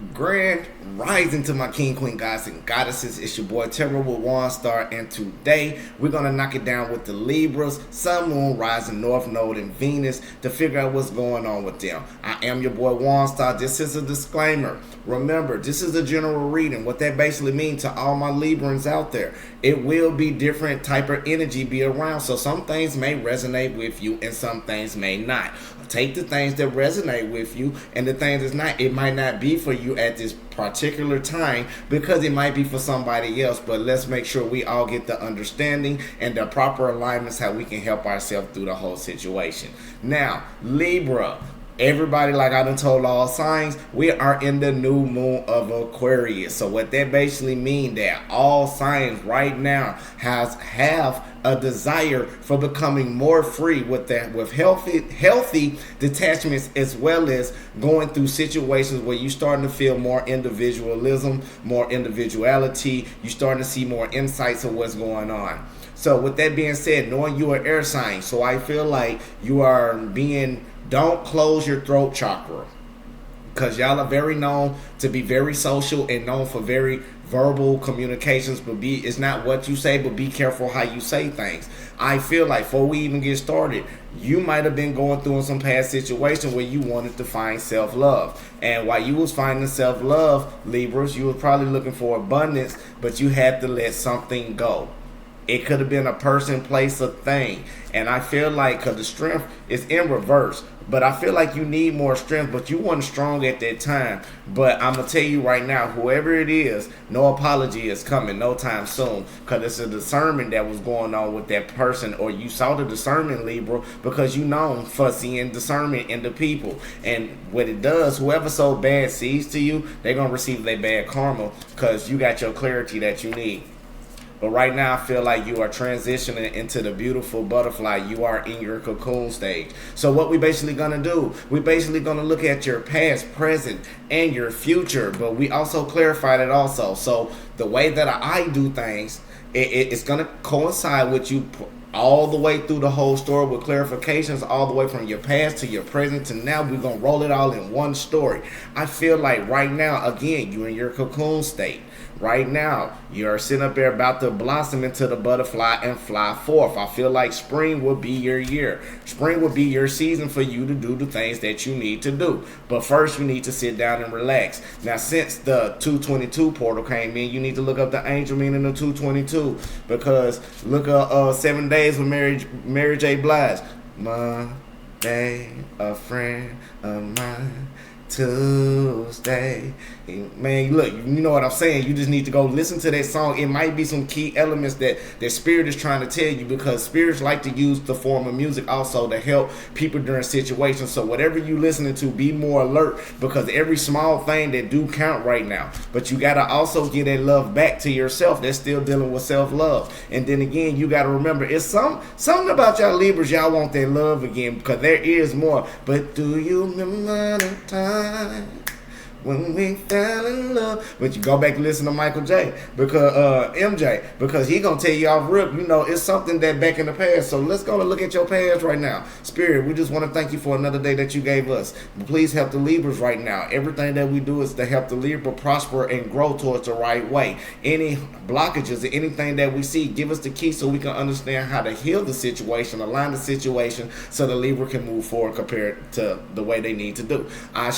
Grand rising to my king, queen, gods, and goddesses. It's your boy Terror with Waunstar, and today we're gonna knock it down with the Libras, Sun, Moon, Rising, North Node, and Venus to figure out what's going on with them. I am your boy Waunstar. This is a disclaimer. Remember, this is a general reading. What that basically means to all my Librans out there, it will be different type of energy be around. So some things may resonate with you, and some things may not. Take the things that resonate with you, and the things that's not, it might not be for you at this particular time because it might be for somebody else. But let's make sure we all get the understanding and the proper alignments how we can help ourselves through the whole situation. Now, Libra. Everybody, like I done told all signs, we are in the new moon of Aquarius. So what that basically means that all signs right now have a desire for becoming more free with that, with healthy detachments, as well as going through situations where you're starting to feel more individualism, more individuality. You're starting to see more insights of what's going on. So with that being said, knowing you are air sign, so I feel like you are being, don't close your throat chakra, because y'all are very known to be very social and known for very verbal communications, but it's not what you say, but be careful how you say things. I feel like before we even get started, you might have been going through some past situation where you wanted to find self-love, and while you was finding self-love, Libras, you were probably looking for abundance, but you had to let something go. It could have been a person, place, a thing. And I feel like, because the strength is in reverse, but I feel like you need more strength, but you weren't strong at that time. But I'm going to tell you right now, whoever it is, no apology is coming no time soon, because it's a discernment that was going on with that person, or you saw the discernment, Libra, because you known for seeing discernment in the people. And what it does, whoever sold bad seeds to you, they're going to receive their bad karma, because you got your clarity that you need. But right now, I feel like you are transitioning into the beautiful butterfly. You are in your cocoon stage. So what we basically going to do, we basically going to look at your past, present, and your future. But we also clarified it also. So the way that I do things, it's going to coincide with you all the way through the whole story with clarifications all the way from your past to your present to now. We're going to roll it all in one story. I feel like right now, again, you're in your cocoon state. Right now, you're sitting up there about to blossom into the butterfly and fly forth. I feel like spring will be your year. Spring will be your season for you to do the things that you need to do. But first, you need to sit down and relax. Now, since the 222 portal came in, you need to look up the angel meaning of 222. Because look up 7 Days with Mary J. Blige. Monday, a friend of mine. Tuesday. Man, look, you know what I'm saying. You just need to go listen to that song. It might be some key elements that spirit is trying to tell you, because spirits like to use the form of music also to help people during situations. So whatever you listening to, be more alert, because every small thing that do count right now. But you got to also get that love back to yourself. That's still dealing with self-love. And then again, you got to remember, it's something about y'all Libras, y'all want that love again, because there is more. But do you remember the time when we fell in love? But you go back and listen to Michael J, because MJ, because he gonna tell you off rip, you know, it's something that back in the past. So let's go and look at your past right now. Spirit, we just want to thank you for another day that you gave us. Please help the Libras right now. Everything that we do is to help the Libra prosper and grow towards the right way. Any blockages or anything that we see, give us the key so we can understand how to heal the situation, align the situation, so the Libra can move forward compared to the way they need to do. I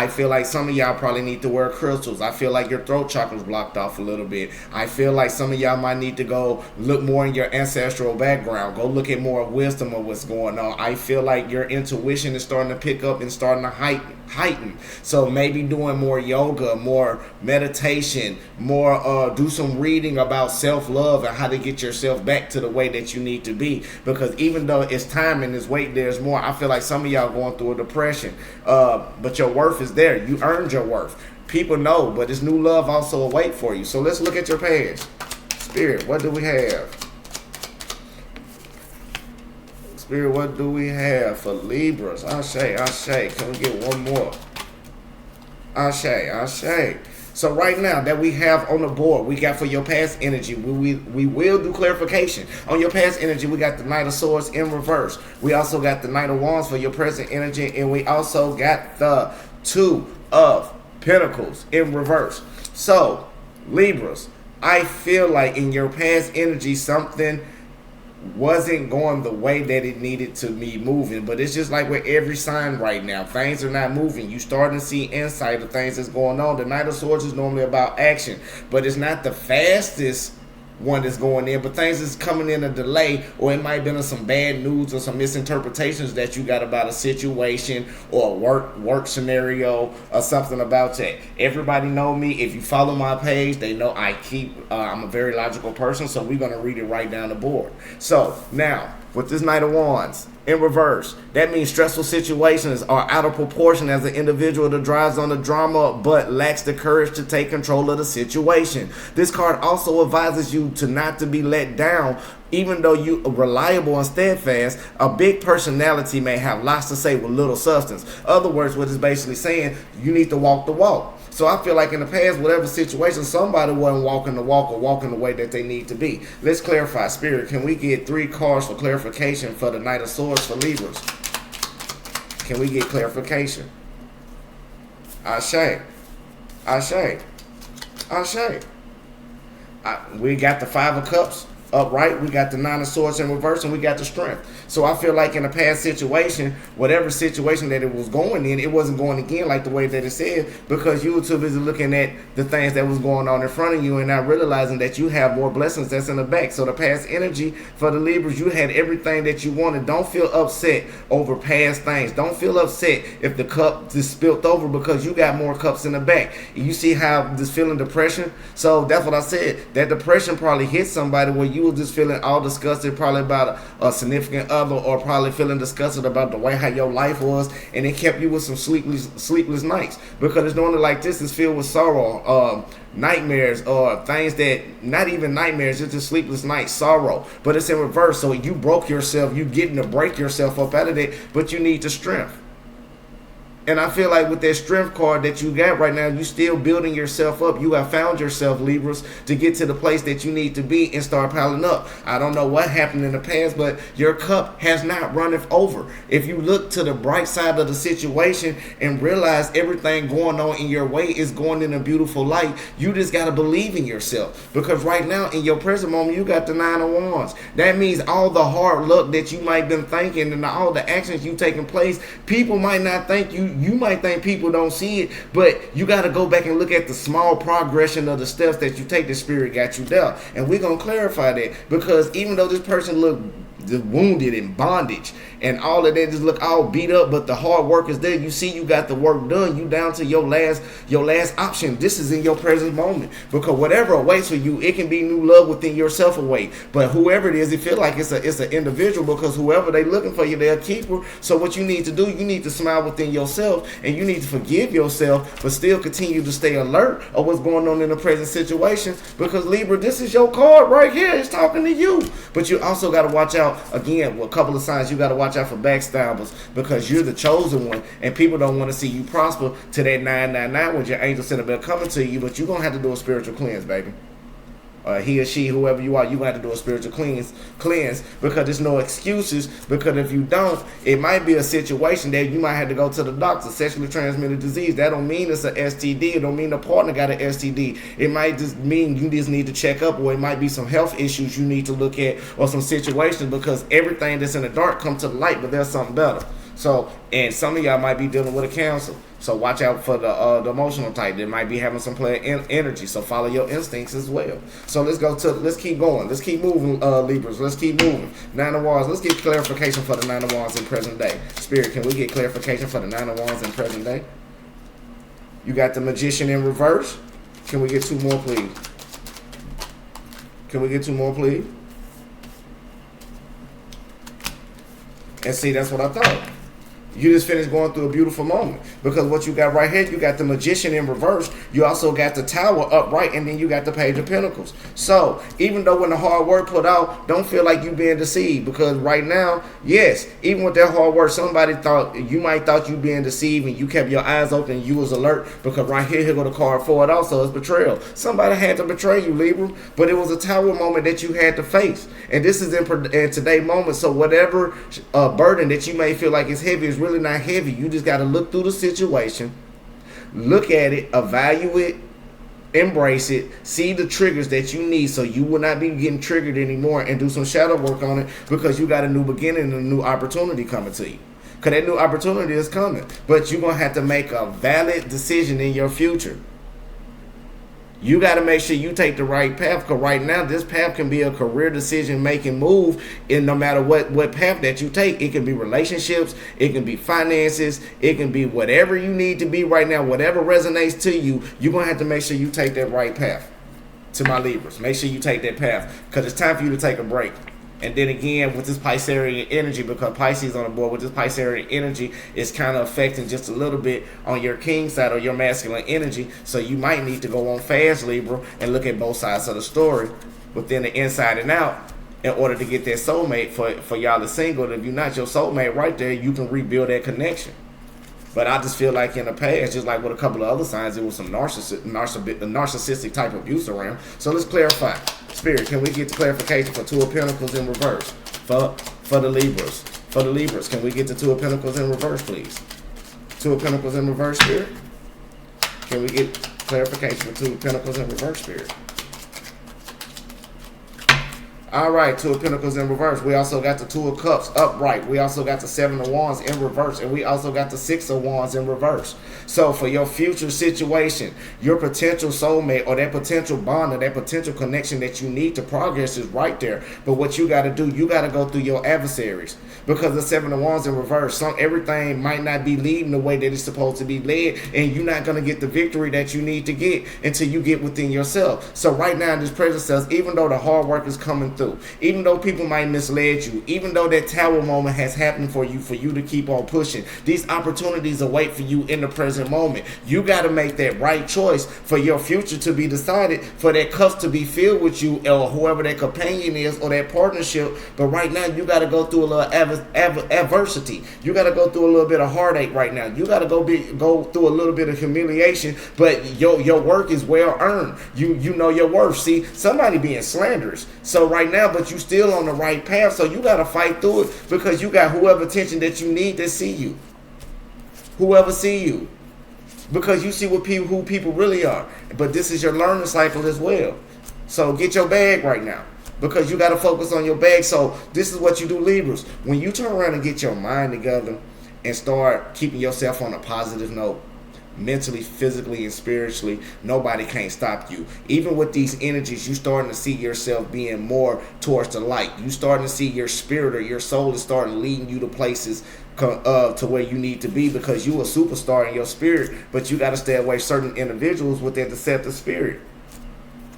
feel like some of y'all probably need to wear crystals. I feel like your throat chakra's blocked off a little bit. I feel like some of y'all might need to go look more in your ancestral background. Go look at more wisdom of what's going on. I feel like your intuition is starting to pick up and starting to heighten. So maybe doing more yoga, more meditation, more do some reading about self-love and how to get yourself back to the way that you need to be. Because even though it's time and it's weight, there's more. I feel like some of y'all going through a depression, but your worth is there. You earned your worth. People know, but this new love also await for you. So let's look at your past. Spirit, what do we have? Spirit, what do we have for Libras? Ashe. Can we get one more? Ashe. So right now that we have on the board, we got for your past energy, we will do clarification. On your past energy, we got the Knight of Swords in reverse. We also got the Knight of Wands for your present energy, and we also got the Two of Pentacles in reverse. So, Libras, I feel like in your past energy, something wasn't going the way that it needed to be moving. But it's just like with every sign right now, things are not moving. You starting to see insight of things that's going on. The Knight of Swords is normally about action, but it's not the fastest one that's going in, but things is coming in a delay, or it might have been some bad news or some misinterpretations that you got about a situation or a work scenario or something about that. Everybody know me. If you follow my page, they know I'm a very logical person, so we're going to read it right down the board. So now with this Knight of Wands in reverse, that means stressful situations are out of proportion as an individual that drives on the drama but lacks the courage to take control of the situation. This card also advises you to not to be let down. Even though you are reliable and steadfast, a big personality may have lots to say with little substance. Other words, what it's basically saying, you need to walk the walk. So I feel like in the past, whatever situation, somebody wasn't walking the walk or walking the way that they need to be. Let's clarify. Spirit, can we get 3 cards for clarification for the Knight of Swords for Libras? Can we get clarification? Ashe. Ashe. Ashe. We got the 5 of Cups upright, we got the 9 of Swords in reverse, and we got the Strength. So I feel like in a past situation, whatever situation that it was going in, it wasn't going again like the way that it said, because you were too busy looking at the things that was going on in front of you and not realizing that you have more blessings that's in the back. So the past energy for the Libras, you had everything that you wanted. Don't feel upset over past things. Don't feel upset if the cup just spilt over, because you got more cups in the back. You see how this feeling depression? So that's what I said. That depression probably hit somebody where you were just feeling all disgusted, probably about a significant other, or probably feeling disgusted about the way how your life was, and it kept you with some sleepless nights, because it's normally like this is filled with sorrow, nightmares, or things that not even nightmares, it's just sleepless nights, sorrow, but it's in reverse. So you broke yourself, you getting to break yourself up out of it, but you need the strength. And I feel like with that Strength card that you got right now, you still building yourself up. You have found yourself, Libras, to get to the place that you need to be and start piling up. I don't know what happened in the past, but your cup has not runneth over. If you look to the bright side of the situation and realize everything going on in your way is going in a beautiful light, you just got to believe in yourself. Because right now, in your present moment, you got the 9 of Wands. That means all the hard luck that you might have been thinking and all the actions you taking place, people might not think you might think people don't see it, but you got to go back and look at the small progression of the steps that you take. The Spirit got you down, and we're going to clarify that, because even though this person looked wounded in bondage and all of that, just look all beat up, but the hard work is there. You see, you got the work done. You down to your last option. This is in your present moment, because whatever awaits for you, it can be new love within yourself await. But whoever it is, it feel like it's an individual, because whoever they looking for you, they're a keeper. So what you need to do, you need to smile within yourself, and you need to forgive yourself, but still continue to stay alert of what's going on in the present situation, because Libra, this is your card right here. It's talking to you. But you also got to watch out, again, with a couple of signs. You got to watch out for backstabbers, because you're the chosen one, and people don't want to see you prosper to that 999 when your angel sent a bill coming to you. But you're going to have to do a spiritual cleanse, baby. He or she, whoever you are, you have to do a spiritual cleanse, because there's no excuses. Because if you don't, it might be a situation that you might have to go to the doctor. Sexually transmitted disease, that don't mean it's an STD. It don't mean the partner got an STD. It might just mean you just need to check up, or it might be some health issues you need to look at, or some situations, because everything that's in the dark comes to the light, but there's something better. So, and some of y'all might be dealing with a cancer. So watch out for the emotional type. They might be having some player energy. So follow your instincts as well. So let's keep going. Let's keep moving, Libras. Let's keep moving. 9 of Wands. Let's get clarification for the 9 of Wands in present day. Spirit, can we get clarification for the 9 of Wands in present day? You got the Magician in reverse. Can we get 2 more, please? Can we get 2 more, please? And see, that's what I thought. You just finished going through a beautiful moment, because what you got right here, you got the Magician in reverse, you also got the Tower upright, and then you got the Page of Pentacles. So even though when the hard work put out, don't feel like you being deceived, because right now, yes, even with that hard work, somebody thought you being deceived, and you kept your eyes open and you was alert, because right here go the card for it also is betrayal. Somebody had to betray you, Libra, but it was a Tower moment that you had to face, and this is in today's moment. So whatever burden that you may feel like is heavy is really not heavy. You just got to look through the situation, look at it, evaluate, embrace it, see the triggers that you need so you will not be getting triggered anymore, and do some shadow work on it, because you got a new beginning and a new opportunity coming to you. Because that new opportunity is coming. But you're going to have to make a valid decision in your future. You got to make sure you take the right path, because right now this path can be a career decision making move, and no matter what path that you take, it can be relationships, it can be finances, it can be whatever you need to be right now, whatever resonates to you. You're going to have to make sure you take that right path. To my Libras, make sure you take that path, because it's time for you to take a break. And then again, with this Piscean energy, because Pisces on the board, with this Piscean energy, it's kind of affecting just a little bit on your king side or your masculine energy. So you might need to go on fast, Libra, and look at both sides of the story, within the inside and out, in order to get that soulmate for y'all that's single. And if you're not your soulmate right there, you can rebuild that connection. But I just feel like in the past, just like with a couple of other signs, it was some narcissistic type of abuse around. So let's clarify. Spirit, can we get the clarification for Two of Pentacles in reverse? For the Libras. For the Libras, can we get the Two of Pentacles in reverse, please? Two of Pentacles in reverse, Spirit? Can we get clarification for Two of Pentacles in reverse, Spirit? All right, Two of Pentacles in reverse. We also got the Two of Cups upright. We also got the Seven of Wands in reverse. And we also got the Six of Wands in reverse. So for your future situation, your potential soulmate or that potential bond or that potential connection that you need to progress is right there. But what you got to do, you got to go through your adversaries. Because the Seven of Wands in reverse, everything might not be leading the way that it's supposed to be led. And you're not going to get the victory that you need to get until you get within yourself. So right now in this present self, even though the hard work is coming through, even though people might misled you, even though that tower moment has happened for you to keep on pushing, these opportunities await for you in the present moment. You got to make that right choice for your future to be decided, for that cup to be filled with you or whoever that companion is or that partnership. But right now you got to go through a little adversity. You got to go through a little bit of heartache right now. You got to go through a little bit of humiliation, but your work is well earned. You know your worth. See, somebody being slanderous. So right now, but you still on the right path, so you got to fight through it, because you got whoever attention that you need to see you. Whoever see you. Because you see who people really are. But this is your learning cycle as well. So get your bag right now, because you got to focus on your bag. So this is what you do, Libras. When you turn around and get your mind together and start keeping yourself on a positive note, mentally, physically, and spiritually, nobody can't stop you. Even with these energies, you starting to see yourself being more towards the light. You starting to see your spirit or your soul is starting leading you to places to where you need to be, because you a superstar in your spirit, but you got to stay away certain individuals with that deceptive spirit.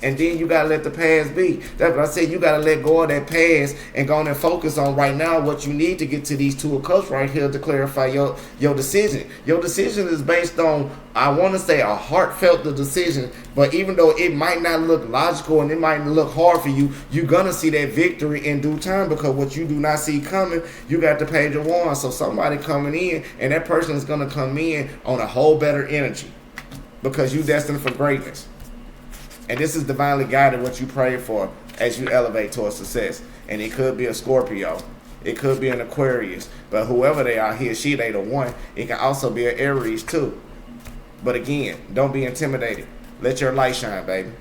And then you got to let the past be. That's what I said. You got to let go of that past and go on and focus on right now what you need to get to these Two of Cups right here to clarify your decision. Your decision is based on, I want to say, a heartfelt decision. But even though it might not look logical and it might look hard for you, you're going to see that victory in due time, because what you do not see coming, you got the Page of Wands. So somebody coming in, and that person is going to come in on a whole better energy, because you destined for greatness. And this is divinely guided, what you pray for as you elevate towards success. And it could be a Scorpio. It could be an Aquarius. But whoever they are, he or she, they the one. It can also be an Aries too. But again, don't be intimidated. Let your light shine, baby.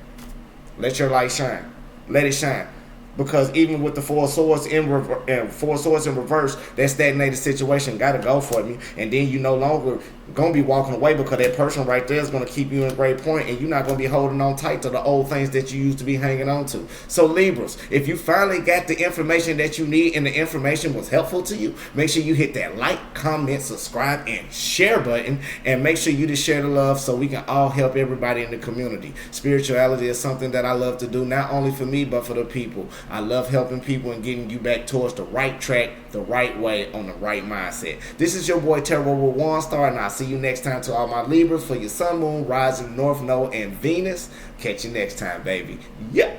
Let your light shine. Let it shine. Because even with the Four of Swords in reverse, that stagnated situation got to go for me. And then you no longer going to be walking away, because that person right there is going to keep you in great point, and you're not going to be holding on tight to the old things that you used to be hanging on to. So Libras, if you finally got the information that you need and the information was helpful to you, make sure you hit that like, comment, subscribe, and share button. And make sure you just share the love so we can all help everybody in the community. Spirituality is something that I love to do, not only for me, but for the people. I love helping people and getting you back towards the right track, the right way, on the right mindset. This is your boy Tarot with Waunstar, and I'll see you next time. To all my Libras, for your Sun, Moon, Rising, North Node, and Venus. Catch you next time, baby. Yeah.